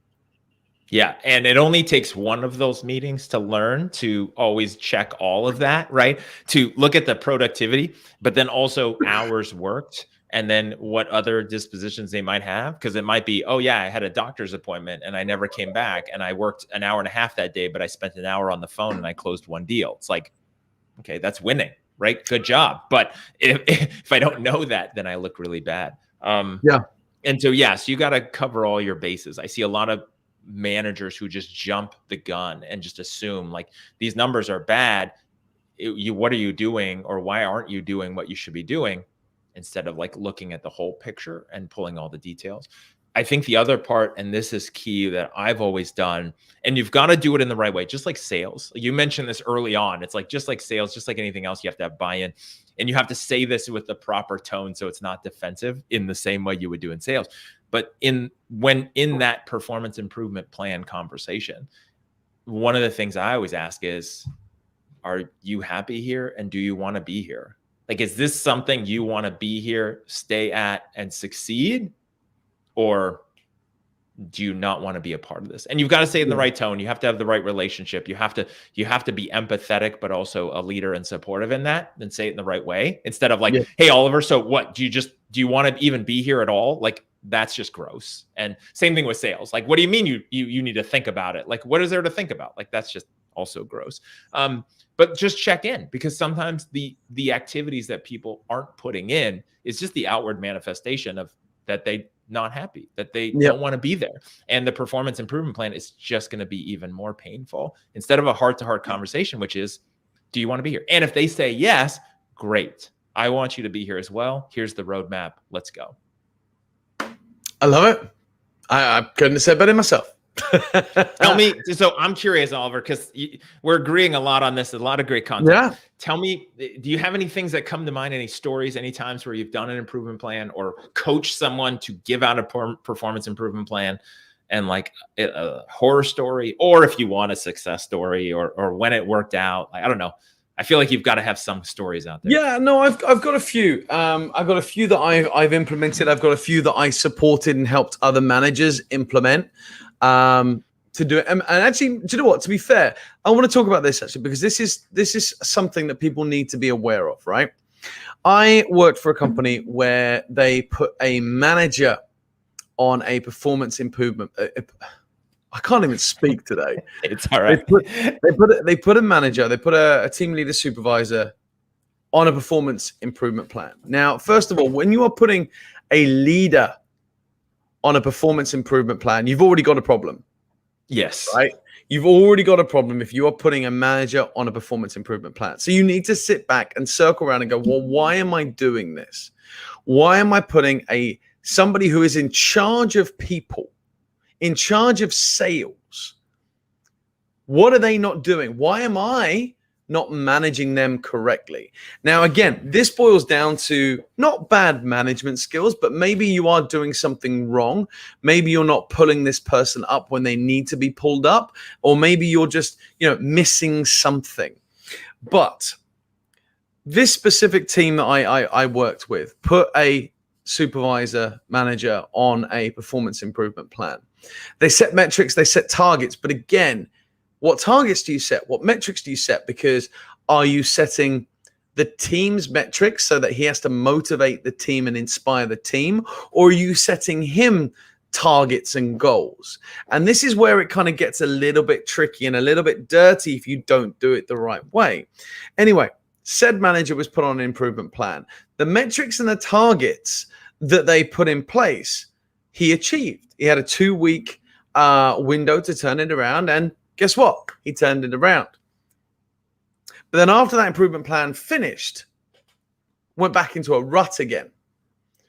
B: Yeah. And it only takes one of those meetings to learn to always check all of that, right? To look at the productivity, but then also hours worked and then what other dispositions they might have. Because it might be, oh yeah, I had a doctor's appointment and I never came back and I worked an hour and a half that day, but I spent an hour on the phone and I closed 1 deal. It's like, okay, that's winning, right? Good job. But if I don't know that, then I look really bad.
C: Yeah. And
B: so, yes, you got to cover all your bases. I see a lot of managers who just jump the gun and just assume like these numbers are bad. What are you doing, or why aren't you doing what you should be doing, instead of like looking at the whole picture and pulling all the details. I think the other part, and this is key, that I've always done, and you've got to do it in the right way, just like sales. You mentioned this early on. It's like, just like sales, just like anything else, you have to have buy-in, and you have to say this with the proper tone so it's not defensive in the same way you would do in sales. But when in that performance improvement plan conversation, one of the things I always ask is, are you happy here? And do you want to be here? Like, is this something you want to be here, stay at, and succeed? Or do you not want to be a part of this? And you've got to say it in the right tone. You have to have the right relationship. You have to be empathetic, but also a leader and supportive in that, and say it in the right way, instead of like, hey, Oliver, so what, do you want to even be here at all? Like, that's just gross. And same thing with sales. Like, what do you mean you need to think about it? Like, what is there to think about? Like, that's just also gross. But just check in, because sometimes the activities that people aren't putting in is just the outward manifestation of that they not happy, that they don't want to be there. And the performance improvement plan is just going to be even more painful, instead of a heart-to-heart conversation, which is, do you want to be here? And if they say yes, great. I want you to be here as well. Here's the roadmap. Let's go.
C: I love it. I couldn't have said better myself.
B: Tell me, so I'm curious, Oliver, because we're agreeing a lot on this, a lot of great content.
C: Yeah.
B: Tell me, do you have any things that come to mind, any stories, any times where you've done an improvement plan or coached someone to give out a performance improvement plan, and like a horror story, or if you want a success story, or when it worked out? Like, I don't know. I feel like you've got to have some stories out there. Yeah,
C: no, I've got a few. I've got a few that I've implemented. I've got a few that I supported and helped other managers implement to do it. And actually, do you know what? To be fair, I want to talk about this actually, because this is something that people need to be aware of, right? I worked for a company where they put a manager on a performance improvement. I can't even speak today.
B: It's all right.
C: They put a manager, they put a team leader, supervisor on a performance improvement plan. Now, first of all, when you are putting a leader on a performance improvement plan, you've already got a problem.
B: Yes.
C: Right? You've already got a problem if you are putting a manager on a performance improvement plan. So you need to sit back and circle around and go, well, why am I doing this? Why am I putting somebody who is in charge of people, in charge of sales? What are they not doing? Why am I not managing them correctly? Now, again, this boils down to not bad management skills, but maybe you are doing something wrong. Maybe you're not pulling this person up when they need to be pulled up, or maybe you're just, missing something. But this specific team that I worked with put a supervisor manager on a performance improvement plan. They set metrics, they set targets, but again, what targets do you set? What metrics do you set? Because are you setting the team's metrics so that he has to motivate the team and inspire the team? Or are you setting him targets and goals? And this is where it kind of gets a little bit tricky and a little bit dirty if you don't do it the right way. Anyway, said manager was put on an improvement plan. The metrics and the targets that they put in place, he achieved. He had a 2-week window to turn it around, and guess what? He turned it around. But then after that improvement plan finished, went back into a rut again.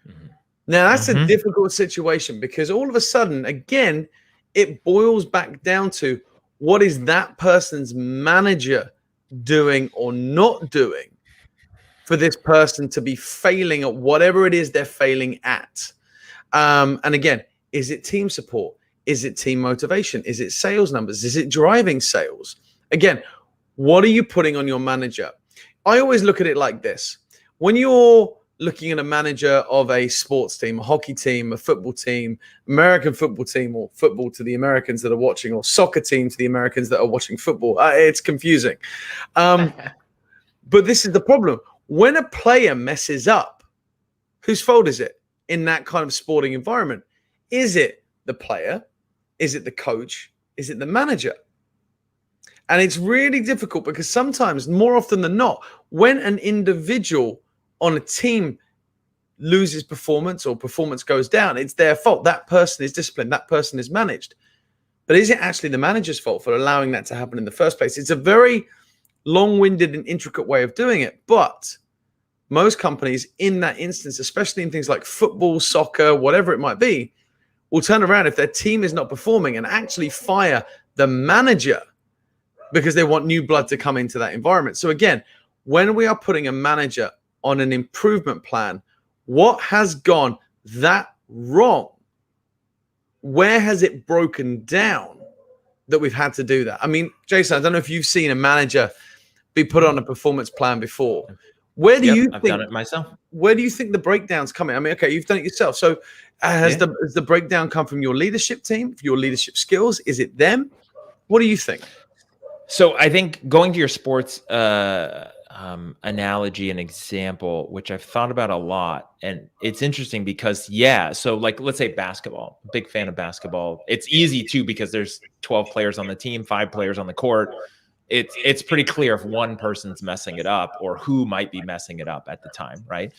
C: Mm-hmm. Now, that's a difficult situation because all of a sudden, again, it boils back down to what is that person's manager doing or not doing for this person to be failing at whatever it is they're failing at. And again, is it team support? Is it team motivation? Is it sales numbers? Is it driving sales? Again, what are you putting on your manager? I always look at it like this. When you're looking at a manager of a sports team, a hockey team, a football team, American football team, or football to the Americans that are watching, or soccer team to the Americans that are watching football, it's confusing. But this is the problem. When a player messes up, whose fault is it in that kind of sporting environment? Is it the player? Is it the coach? Is it the manager? And it's really difficult because sometimes, more often than not, when an individual on a team loses performance or performance goes down, it's their fault. That person is disciplined. That person is managed. But is it actually the manager's fault for allowing that to happen in the first place? It's a very long-winded and intricate way of doing it. But most companies in that instance, especially in things like football, soccer, whatever it might be, will turn around if their team is not performing and actually fire the manager because they want new blood to come into that environment. So again, when we are putting a manager on an improvement plan, what has gone that wrong? Where has it broken down that we've had to do that? I mean, Jason, I don't know if you've seen a manager be put on a performance plan before. Where do you think?
B: I've done it myself.
C: Where do you think the breakdown's coming? I mean, okay, you've done it yourself. So has the breakdown come from your leadership team, your leadership skills? Is it them? What do you think?
B: So I think going to your sports analogy and example, which I've thought about a lot, and it's interesting because, so like, let's say basketball, big fan of basketball. It's easy too, because there's 12 players on the team, 5 players on the court. It's pretty clear if one person's messing it up or who might be messing it up at the time, right?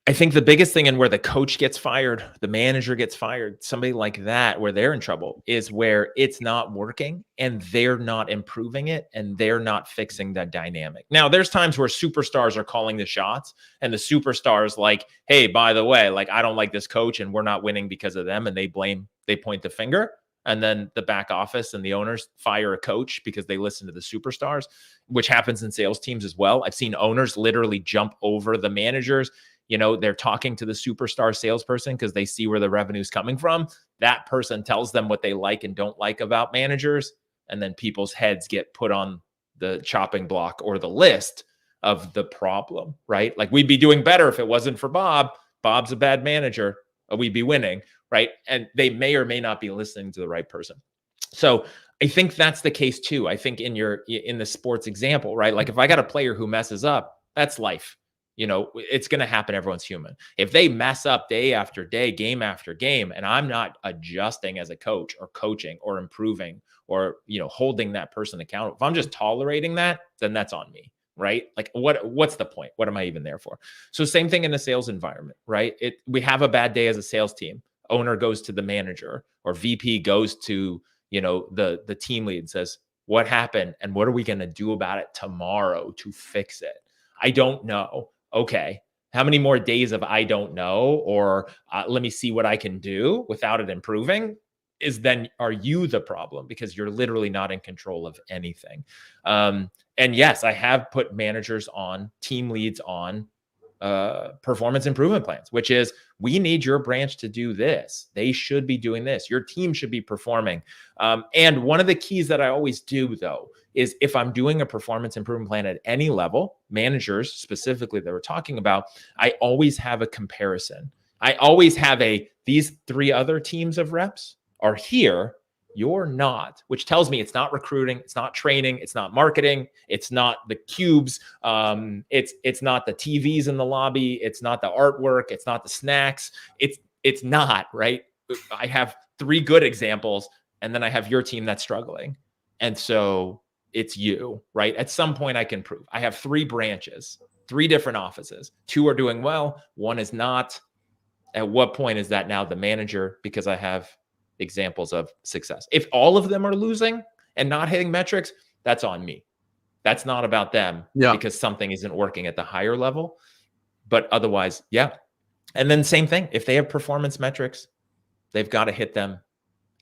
B: I think the biggest thing, and where the coach gets fired, the manager gets fired, somebody like that, where they're in trouble, is where it's not working and they're not improving it and they're not fixing that dynamic. Now, there's times where superstars are calling the shots and the superstars like, hey, by the way, like, I don't like this coach and we're not winning because of them. And they point the finger. And then the back office and the owners fire a coach because they listen to the superstars, which happens in sales teams as well. I've seen owners literally jump over the managers. They're talking to the superstar salesperson because they see where the revenue is coming from. That person tells them what they like and don't like about managers. And then people's heads get put on the chopping block or the list of the problem, right? Like, we'd be doing better if it wasn't for Bob. Bob's a bad manager. We'd be winning, right? And they may or may not be listening to the right person. So I think that's the case too. I think in the sports example, right? Like, if I got a player who messes up, that's life. It's going to happen. Everyone's human. If they mess up day after day, game after game, and I'm not adjusting as a coach or coaching or improving or, holding that person accountable, if I'm just tolerating that, then that's on me. right? Like what's the point? What am I even there for? So same thing in a sales environment, right? We have a bad day as a sales team. Owner goes to the manager, or VP goes to, the team lead and says, what happened? And what are we going to do about it tomorrow to fix it? I don't know. Okay. How many more days of I don't know, or let me see what I can do without it improving, are you the problem? Because you're literally not in control of anything. And yes, I have put managers on, team leads on performance improvement plans, which is, we need your branch to do this. They should be doing this. Your team should be performing. And one of the keys that I always do, though, is if I'm doing a performance improvement plan at any level, managers specifically that we're talking about, I always have a comparison. I always have these 3 other teams of reps are here, you're not, which tells me it's not recruiting, it's not training, it's not marketing, it's not the cubes, it's not the TVs in the lobby, it's not the artwork, it's not the snacks, it's not, right? I have 3 good examples, and then I have your team that's struggling. And so it's you, right? At some point I can prove. I have 3 branches, 3 different offices. 2 are doing well, 1 is not. At what point is that now the manager? Because I have examples of success. If all of them are losing and not hitting metrics, that's on me. That's not about them, because something isn't working at the higher level. But otherwise, yeah. And then same thing. If they have performance metrics, they've got to hit them.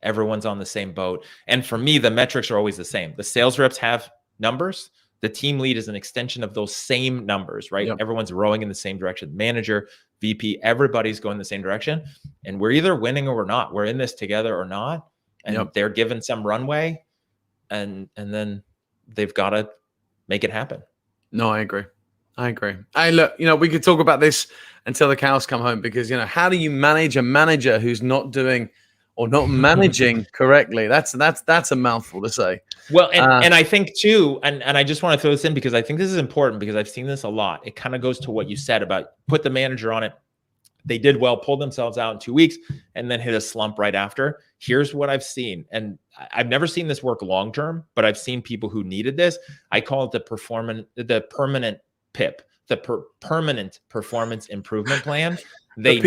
B: Everyone's on the same boat. And for me, the metrics are always the same. The sales reps have numbers. The team lead is an extension of those same numbers, right? Yep. Everyone's rowing in the same direction. Manager, VP, everybody's going the same direction. And we're either winning or we're not. We're in this together or not. And they're given some runway, and then they've got to make it happen.
C: No, I agree. Hey, look, we could talk about this until the cows come home, because, how do you manage a manager who's not doing or not managing correctly? That's a mouthful to say.
B: Well, and I think too, and I just want to throw this in because I think this is important, because I've seen this a lot. It kind of goes to what you said about put the manager on it. They did well, pulled themselves out in 2 weeks, and then hit a slump right after. Here's what I've seen. And I've never seen this work long-term, but I've seen people who needed this. I call it the permanent PIP, permanent performance improvement plan. They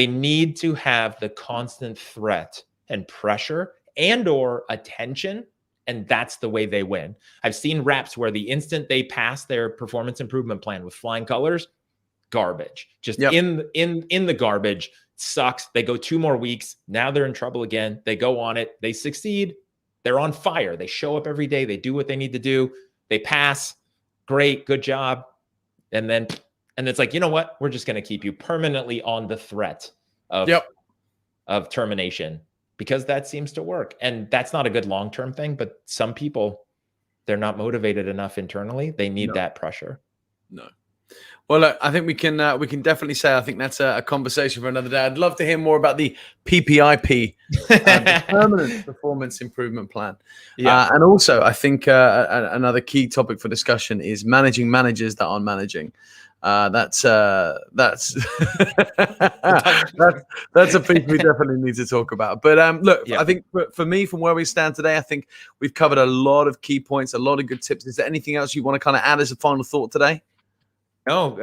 B: need to have the constant threat and pressure and or attention, and that's the way they win. I've seen reps where the instant they pass their performance improvement plan with flying colors, garbage, just in the garbage, sucks. They go 2 more weeks. Now they're in trouble again. They go on it. They succeed. They're on fire. They show up every day. They do what they need to do. They pass. Great. Good job. And it's like, you know what? We're just going to keep you permanently on the threat of termination, because that seems to work. And that's not a good long-term thing, but some people, they're not motivated enough internally. They need that pressure.
C: No. Well, look, I think we can definitely say, I think that's a conversation for another day. I'd love to hear more about the PPIP, the Permanent Performance Improvement Plan. And also, I think another key topic for discussion is managing managers that aren't managing. That's a piece we definitely need to talk about. But look, I think for me, from where we stand today, I think we've covered a lot of key points, a lot of good tips. Is there anything else you want to kind of add as a final thought today?
B: No,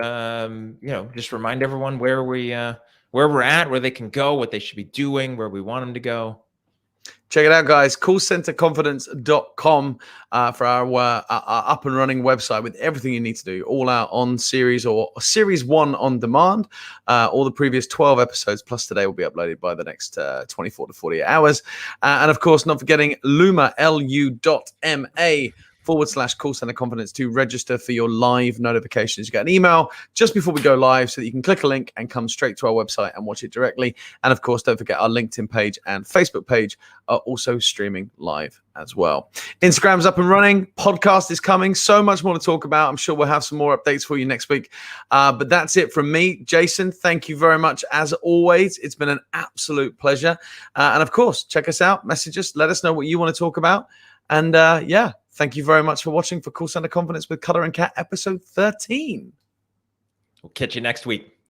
B: just remind everyone where we're at, where they can go, what they should be doing, where we want them to go.
C: Check it out, guys. callcenterconfidence.com for our up and running website with everything you need to do, all out on series or series 1 on demand. All the previous 12 episodes plus today will be uploaded by the next 24 to 48 hours. And of course, not forgetting Luma, lu.ma/call center confidence to register for your live notifications. You get an email just before we go live so that you can click a link and come straight to our website and watch it directly. And of course, don't forget our LinkedIn page and Facebook page are also streaming live as well. Instagram's up and running. Podcast is coming. So much more to talk about. I'm sure we'll have some more updates for you next week. But that's it from me. Jason, thank you very much. As always, it's been an absolute pleasure. And of course, check us out, message us, let us know what you want to talk about. And thank you very much for watching for Call Center Confidence with Cutter and Catt, episode 13.
B: We'll catch you next week.